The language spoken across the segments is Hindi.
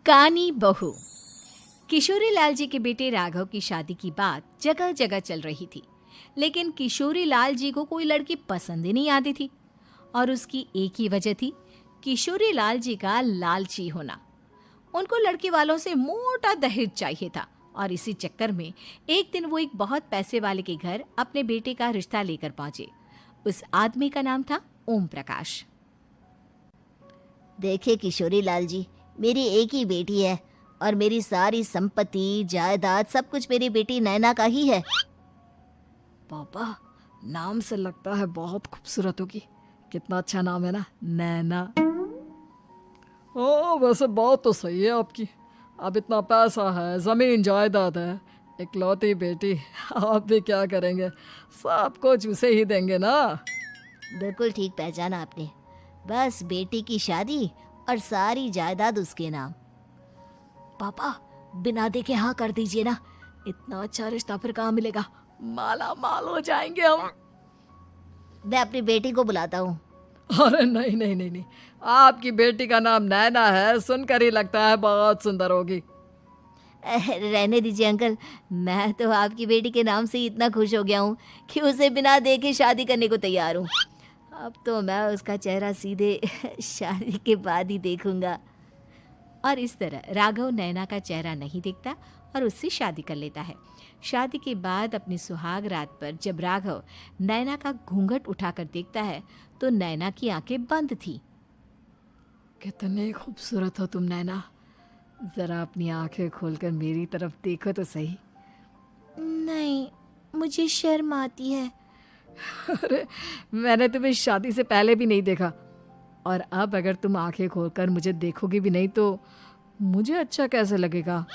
कानी बहू। किशोरी लाल जी के बेटे राघव की शादी की बात जगह जगह चल रही थी, लेकिन किशोरी लाल जी को कोई लड़की पसंद ही नहीं आती थी। और उसकी एक ही वजह थी, किशोरी लाल जी का लालची होना। उनको लड़की वालों से मोटा दहेज चाहिए था और इसी चक्कर में एक दिन वो एक बहुत पैसे वाले के घर अपने बेटे का रिश्ता लेकर पहुंचे। उस आदमी का नाम था ओम प्रकाश। देखिए किशोरी लाल जी, मेरी एक ही बेटी है और मेरी सारी संपत्ति जायदाद सब कुछ मेरी बेटी नैना का ही है। पापा, नाम से लगता है बहुत खूबसूरत होगी। कितना अच्छा नाम है ना, नैना। ओ, वैसे बात तो सही है आपकी। अब इतना पैसा है, जमीन जायदाद है, इकलौती बेटी, आप भी क्या करेंगे? सब कुछ उसे ही देंगे ना। बिल्कुल ठीक पहचाना आपने। बस बेटी की शादी और सारी जायदाद उसके नाम। पापा, बिना देखे हाँ कर दीजिए ना। इतना अच्छा रिश्ता फिर कहाँ मिलेगा? माला माल हो जाएंगे हम। मैं अपनी बेटी को बुलाता हूँ। अरे नहीं नहीं नहीं नहीं, आपकी बेटी का नाम नैना है, सुनकर ही लगता है बहुत सुंदर होगी। रहने दीजिए अंकल, मैं तो आपकी बेटी के नाम से ही इतना खुश हो गया हूँ कि उसे बिना देखे शादी करने को तैयार हूँ। अब तो मैं उसका चेहरा सीधे शादी के बाद ही देखूंगा। और इस तरह राघव नैना का चेहरा नहीं देखता और उससे शादी कर लेता है। शादी के बाद अपनी सुहाग रात पर जब राघव नैना का घूंघट उठाकर देखता है तो नैना की आंखें बंद थी। कितनी खूबसूरत हो तुम नैना, जरा अपनी आंखें खोलकर मेरी तरफ देखो तो सही। नहीं, मुझे शर्म आती है। अरे, मैंने तुम्हें शादी से पहले भी नहीं देखा, और अब अगर तुम आंखें खोलकर मुझे देखोगी भी नहीं तो मुझे अच्छा कैसे लगेगा?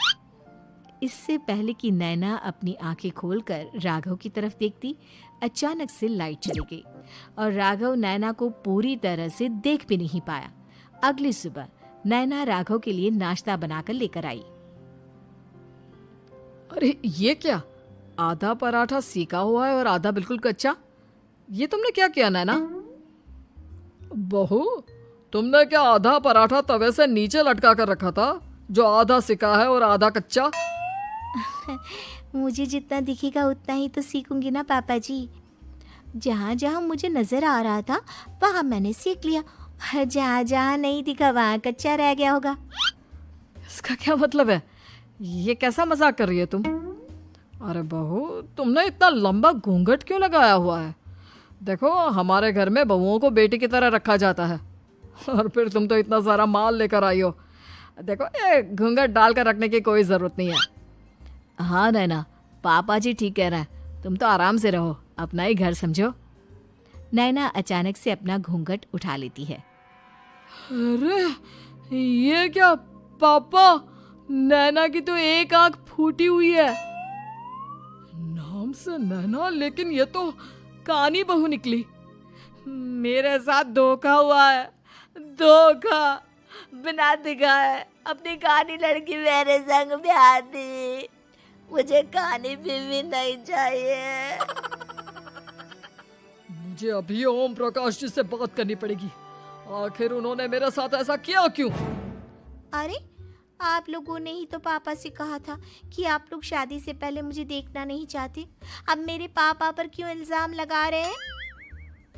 इससे पहले कि नैना अपनी आंखें खोलकर राघव की तरफ देखती, अचानक से लाइट चली गई और राघव नैना को पूरी तरह से देख भी नहीं पाया। अगली सुबह नैना राघव के लिए नाश्ता बनाकर लेकर आई। अरे ये क्या, आधा पराठा सीका हुआ है और आधा बिल्कुल कच्चा। ये तुमने क्या किया नैना? बहू, तुमने क्या आधा पराठा तवे से नीचे लटका कर रखा था, जो आधा सिका है और आधा कच्चा? मुझे जितना दिखेगा उतना ही तो सीखूंगी ना पापा जी। जहाँ जहाँ मुझे नजर आ रहा था वहाँ मैंने सीख लिया, जहाँ जहाँ नहीं दिखा वहाँ कच्चा रह गया होगा। इसका क्या मतलब है? ये कैसा मजाक कर रही है तुम? अरे बहू, तुमने इतना लंबा घूंघट क्यों लगाया हुआ है? देखो, हमारे घर में बहुओं को बेटी की तरह रखा जाता है, और फिर तुम तो इतना सारा माल लेकर आई हो। देखो, ये घूंघट डालकर रखने की कोई ज़रूरत नहीं है। हाँ नैना, पापा जी ठीक कह रहे हैं, तुम तो आराम से रहो, अपना ही घर समझो। नैना अचानक से अपना घूंघट उठा लेती है। अरे ये क्या पापा, नैना की तो एक आंख फूटी हुई है। नाम से नैना, लेकिन ये तो कानी बहू निकली। मेरे साथ धोखा हुआ है, धोखा। बिना दिखाए अपनी कानी लड़की मेरे संग ब्याह दी। मुझे कानी बीवी नहीं चाहिए। मुझे अभी ओम प्रकाश जी से बात करनी पड़ेगी। आखिर उन्होंने मेरे साथ ऐसा किया क्यों? अरे, आप लोगों ने ही तो पापा से कहा था कि आप लोग शादी से पहले मुझे देखना नहीं चाहते। अब मेरे पापा पर क्यों इल्जाम लगा रहे हैं?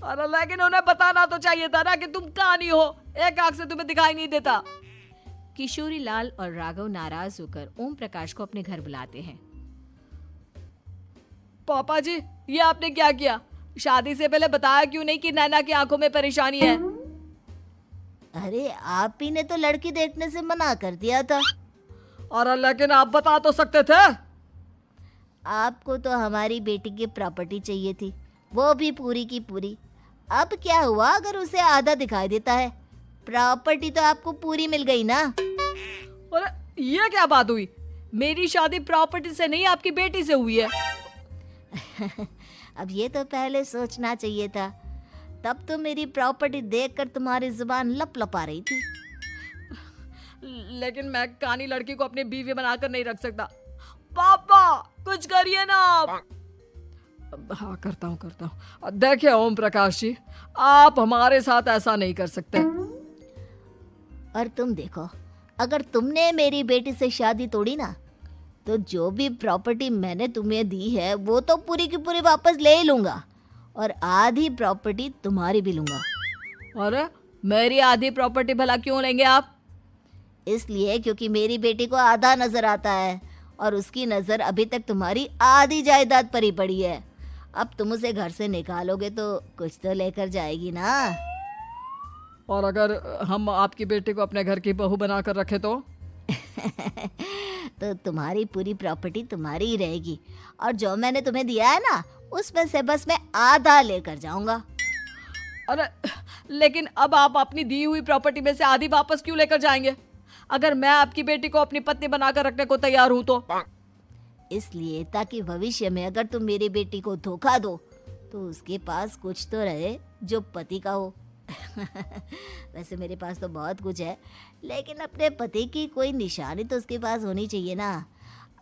अरे लेकिन उन्हें बताना तो चाहिए था ना कि तुम कानी हो, एक आंख से तुम्हें दिखाई नहीं देता। किशोरी लाल और राघव नाराज होकर ओम प्रकाश को अपने घर बुलाते हैं। पापा जी, ये आपने क्या किया? शादी से पहले बताया क्यों नहीं कि नैना की आंखों में परेशानी है? अरे, आप ही ने तो लड़की देखने से मना कर दिया था। अरे लेकिन आप बता तो सकते थे। आपको तो हमारी बेटी की प्रॉपर्टी चाहिए थी, वो भी पूरी की पूरी। अब क्या हुआ अगर उसे आधा दिखाई देता है? प्रॉपर्टी तो आपको पूरी मिल गई ना। अरे ये क्या बात हुई? मेरी शादी प्रॉपर्टी से नहीं, आपकी बेटी से हुई है। अब ये तो पहले सोचना चाहिए था, तब तो मेरी प्रॉपर्टी देखकर तुम्हारी जुबान लप लपा रही थी। लेकिन मैं कानी लड़की को अपनी बीवी बनाकर नहीं रख सकता। पापा, कुछ करिए ना आप। हाँ, करता हूँ। देखिए ओम प्रकाश जी, आप हमारे साथ ऐसा नहीं कर सकते। और तुम देखो, अगर तुमने मेरी बेटी से शादी तोड़ी ना, तो जो भी प्रॉपर्टी मैंने तुम्हें दी है वो तो पूरी की पूरी वापस ले ही लूँगा, और आधी प्रॉपर्टी तुम्हारी भी लूँगा। अरे मेरी आधी प्रॉपर्टी भला क्यों लेंगे आप? इसलिए क्योंकि मेरी बेटी को आधा नजर आता है और उसकी नज़र अभी तक तुम्हारी आधी जायदाद पर ही पड़ी है। अब तुम उसे घर से निकालोगे तो कुछ तो लेकर जाएगी ना। और अगर हम आपकी बेटी को अपने घर की बहू बना कर रखे तो? तो तुम्हारी पूरी प्रॉपर्टी तुम्हारी ही रहेगी, और जो मैंने तुम्हें दिया है ना, उसमें से बस मैं आधा लेकर जाऊंगा। अरे लेकिन अब आप अपनी दी हुई प्रॉपर्टी में से आधी वापस क्यों लेकर जाएंगे? अगर मैं आपकी बेटी को अपनी पत्नी बनाकर रखने को तैयार हूं तो? इसलिए ताकि भविष्य में अगर तुम मेरी बेटी को धोखा दो तो उसके पास कुछ तो रहे जो पति का हो। वैसे मेरे पास तो बहुत कुछ है, लेकिन अपने पति की कोई निशानी तो उसके पास होनी चाहिए ना।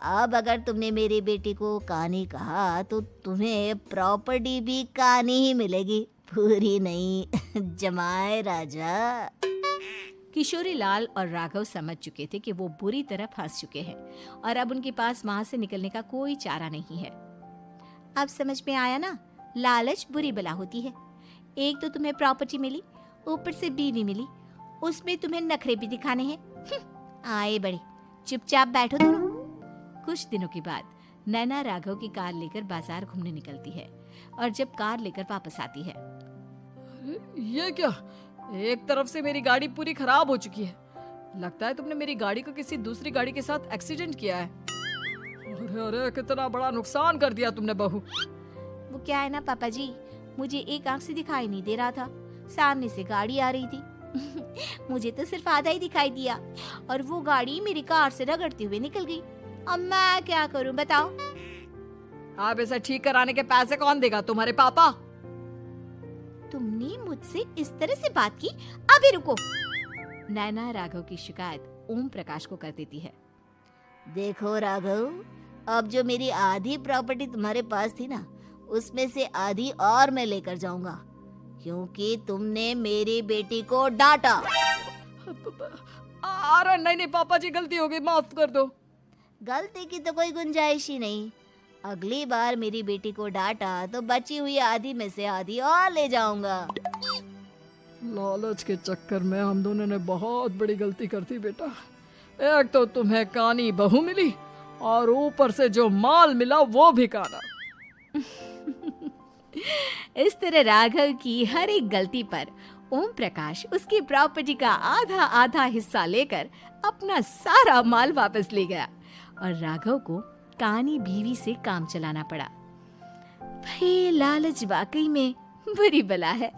अब अगर तुमने मेरी बेटी को कानी कहा तो तुम्हें प्रॉपर्टी भी कानी ही मिलेगी, पूरी नहीं। जमाए राजा। किशोरी लाल और राघव समझ चुके थे कि वो बुरी तरह फंस चुके हैं और अब उनके पास वहां से निकलने का कोई चारा नहीं है। अब समझ में आया ना, लालच बुरी बला होती है। एक तो तुम्हें प्रॉपर्टी मिली, ऊपर से बीवी मिली, उसमें तुम्हें नखरे भी दिखाने हैं। आए बड़े, चुपचाप बैठो दोनों। कुछ दिनों के बाद नैना राघव की कार लेकर बाजार घूमने निकलती है और जब कार लेकर वापस आती है, ये क्या? एक तरफ से मेरी गाड़ी पूरी खराब हो चुकी है। लगता है तुमने मेरी गाड़ी को किसी दूसरी गाड़ी के साथ एक्सीडेंट किया है। अरे अरे कितना बड़ा नुकसान कर दिया तुमने बहू। वो क्या है ना पापा जी, मुझे एक आंख से दिखाई नहीं दे रहा था, सामने से गाड़ी आ रही थी। मुझे तो सिर्फ आधा ही दिखाई दिया और वो गाड़ी मेरी कार से रगड़ते हुए निकल गई। अब मैं क्या करूं बताओ? आप इसे ठीक कराने के पैसे कौन देगा? तुम्हारे पापा? तुमने मुझसे इस तरह से बात की? अभी रुको। नैना राघव की शिकायत ओम प्रकाश को कर देती है। देखो राघव, अब जो मेरी आधी प्रॉपर्टी तुम्हारे पास थी ना, उसमें से आधी और मैं लेकर जाऊंगा, क्योंकि तुमने मेरी बेटी को डांटा। अरे नहीं नहीं पापा जी, गलती हो गई, माफ कर दो। गलती की तो कोई गुंजाइश ही नहीं। अगली बार मेरी बेटी को डांटा तो बची हुई आधी में से आधी और ले जाऊंगा। लालच के चक्कर में हम दोनों ने बहुत बड़ी गलती कर दी बेटा। एक तो तुम्हें कानी बहू मिली और ऊपर से जो माल मिला वो भी काना। इस तरह राघव की हर एक गलती पर ओम प्रकाश उसकी प्रॉपर्टी का आधा आधा हिस्सा लेकर अपना सारा माल वापस ले गया और राघव को कानी बीवी से काम चलाना पड़ा। भाई लालच वाकई में बुरी बला है।